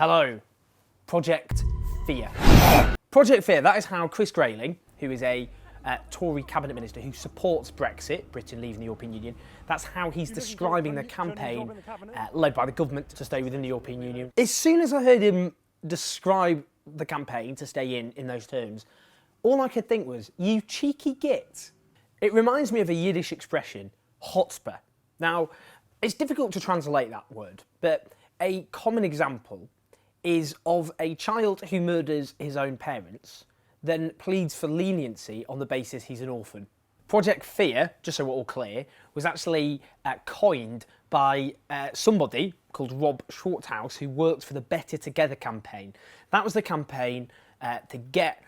Hello, Project Fear. Project Fear, that is how Chris Grayling, who is a Tory cabinet minister who supports Brexit, Britain leaving the European Union, that's how he's describing the campaign led by the government to stay within the European Union. As soon as I heard him describe the campaign to stay in those terms, all I could think was, you cheeky git. It reminds me of a Yiddish expression, chutzpah. Now, it's difficult to translate that word, but a common example is of a child who murders his own parents, then pleads for leniency on the basis he's an orphan. Project Fear, just so we're all clear, was actually coined by somebody called Rob Shorthouse, who worked for the Better Together campaign. That was the campaign to get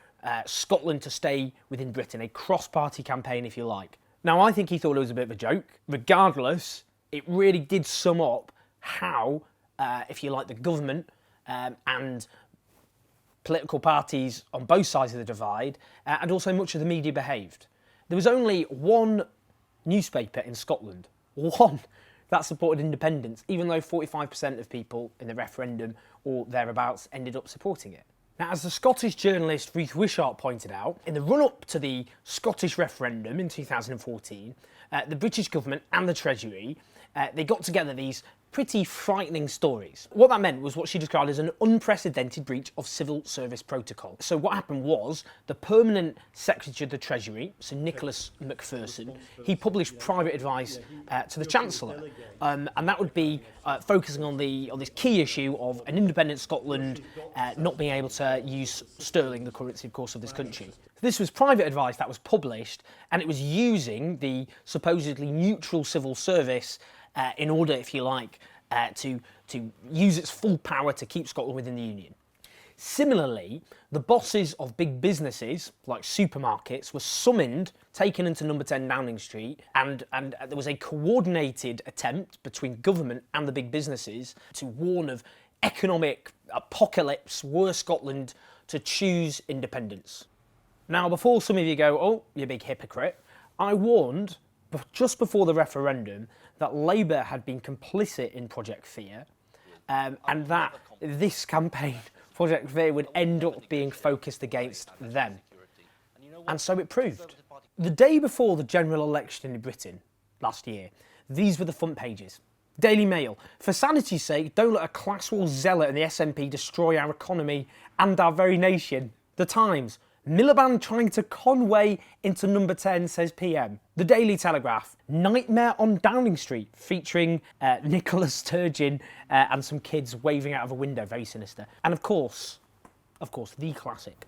Scotland to stay within Britain, a cross-party campaign, if you like. Now, I think he thought it was a bit of a joke. Regardless, it really did sum up how, if you like, the government and political parties on both sides of the divide, and also much of the media behaved. There was only one newspaper in Scotland, one, that supported independence, even though 45% of people in the referendum or thereabouts ended up supporting it. Now, as the Scottish journalist Ruth Wishart pointed out, in the run-up to the Scottish referendum in 2014, the British government and the Treasury, they got together these pretty frightening stories. What that meant was what she described as an unprecedented breach of civil service protocol. So what happened was the permanent Secretary of the Treasury, Sir Nicholas Macpherson, he published private advice to the Chancellor, and that would be focusing on this key issue of an independent Scotland not being able to use sterling, the currency, of course, of this country. This was private advice that was published, and it was using the supposedly neutral civil service in order, if you like, to use its full power to keep Scotland within the Union. Similarly, the bosses of big businesses, like supermarkets, were summoned, taken into number 10 Downing Street, and there was a coordinated attempt between government and the big businesses to warn of economic apocalypse were Scotland to choose independence. Now, before some of you go, oh, you big hypocrite, I warned just before the referendum that Labour had been complicit in Project Fear, and that this campaign, Project Fear, would end up being focused against them. And so it proved. The day before the general election in Britain last year, these were the front pages. Daily Mail: for sanity's sake, don't let a class war zealot and the SNP destroy our economy and our very nation. The Times: Miliband trying to conway into number 10, says PM. The Daily Telegraph: nightmare on Downing Street, featuring Nicola Sturgeon and some kids waving out of a window, very sinister. And of course, the classic,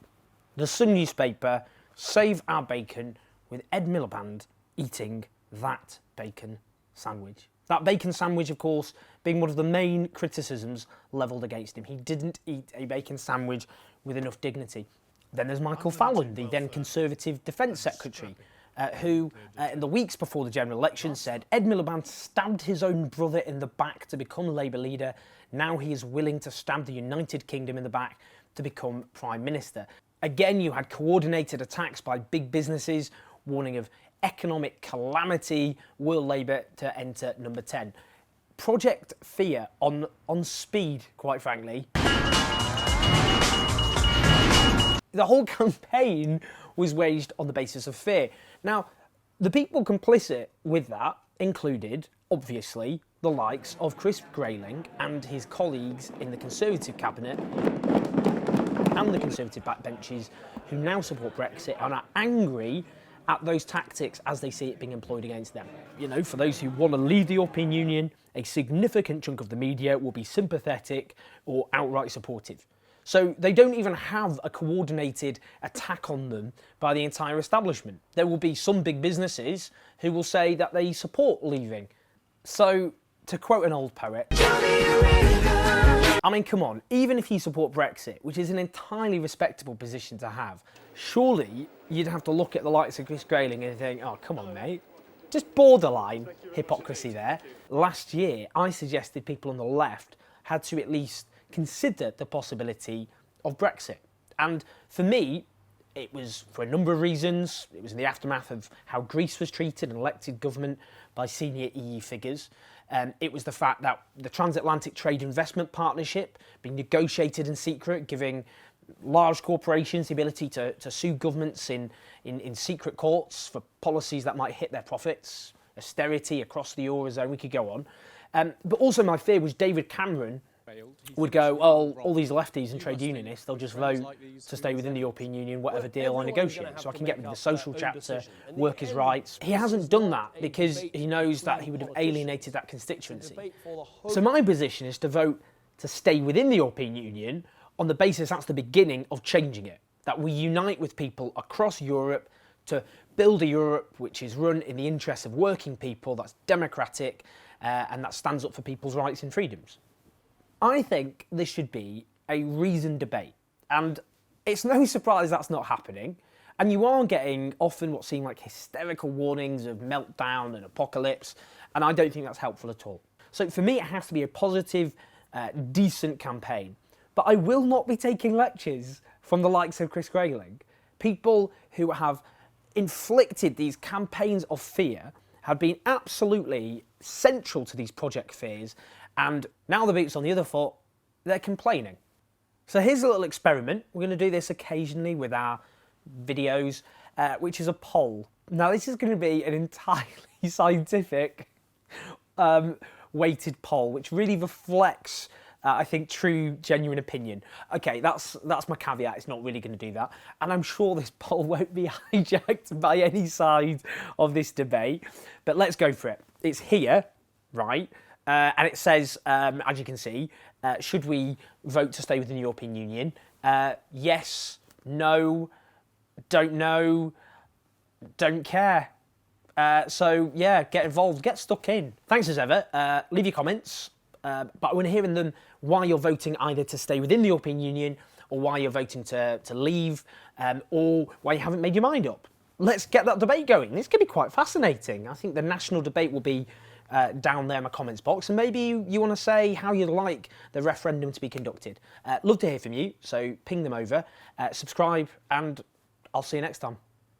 the Sun newspaper: save our bacon, with Ed Miliband eating that bacon sandwich. That bacon sandwich, of course, being one of the main criticisms levelled against him. He didn't eat a bacon sandwich with enough dignity. Then there's Michael Fallon, the then Conservative Defence Secretary, who, in the weeks before the general election, said Ed Miliband stabbed his own brother in the back to become Labour leader. Now he is willing to stab the United Kingdom in the back to become Prime Minister. Again, you had coordinated attacks by big businesses, warning of economic calamity, were Labour to enter number 10. Project Fear on speed, quite frankly. The whole campaign was waged on the basis of fear. Now, the people complicit with that included, obviously, the likes of Chris Grayling and his colleagues in the Conservative cabinet and the Conservative backbenches who now support Brexit and are angry at those tactics as they see it being employed against them. You know, for those who want to leave the European Union, a significant chunk of the media will be sympathetic or outright supportive. So they don't even have a coordinated attack on them by the entire establishment. There will be some big businesses who will say that they support leaving. So, to quote an old poet, I mean, come on, even if you support Brexit, which is an entirely respectable position to have, surely you'd have to look at the likes of Chris Grayling and think, oh, come on, mate. Just borderline hypocrisy there. Last year, I suggested people on the left had to at least consider the possibility of Brexit. And for me, it was for a number of reasons. It was in the aftermath of how Greece was treated and elected government by senior EU figures. It was the fact that the Transatlantic Trade Investment Partnership being negotiated in secret, giving large corporations the ability to sue governments in secret courts for policies that might hit their profits, austerity across the Eurozone, we could go on. But also my fear was David Cameron would go, oh, all these lefties and trade unionists, they'll just vote to stay within the European Union, whatever deal I negotiate, so I can get rid of the social chapter, workers' rights. He hasn't done that because he knows that he would have alienated that constituency. So my position is to vote to stay within the European Union on the basis that's the beginning of changing it, that we unite with people across Europe to build a Europe which is run in the interests of working people, that's democratic, and that stands up for people's rights and freedoms. I think this should be a reasoned debate, and it's no surprise that's not happening, and you are getting often what seem like hysterical warnings of meltdown and apocalypse, and I don't think that's helpful at all. So for me, it has to be a positive, decent campaign, but I will not be taking lectures from the likes of Chris Grayling. People who have inflicted these campaigns of fear have been absolutely central to these project fears, and now the boot's on the other foot, they're complaining. So here's a little experiment. We're going to do this occasionally with our videos, which is a poll. Now this is going to be an entirely scientific weighted poll, which really reflects, I think, true, genuine opinion. Okay, that's my caveat. It's not really going to do that. And I'm sure this poll won't be hijacked by any side of this debate. But let's go for it. It's here, right? And it says, as you can see, should we vote to stay within the European Union? Yes, no, don't know, don't care. So yeah, get involved, get stuck in. Thanks as ever. Leave your comments. But I want to hear in them why you're voting either to stay within the European Union or why you're voting to leave or why you haven't made your mind up. Let's get that debate going. This could be quite fascinating. I think the national debate will be down there in my comments box, and maybe you want to say how you'd like the referendum to be conducted. Love to hear from you, so ping them over, subscribe, and I'll see you next time.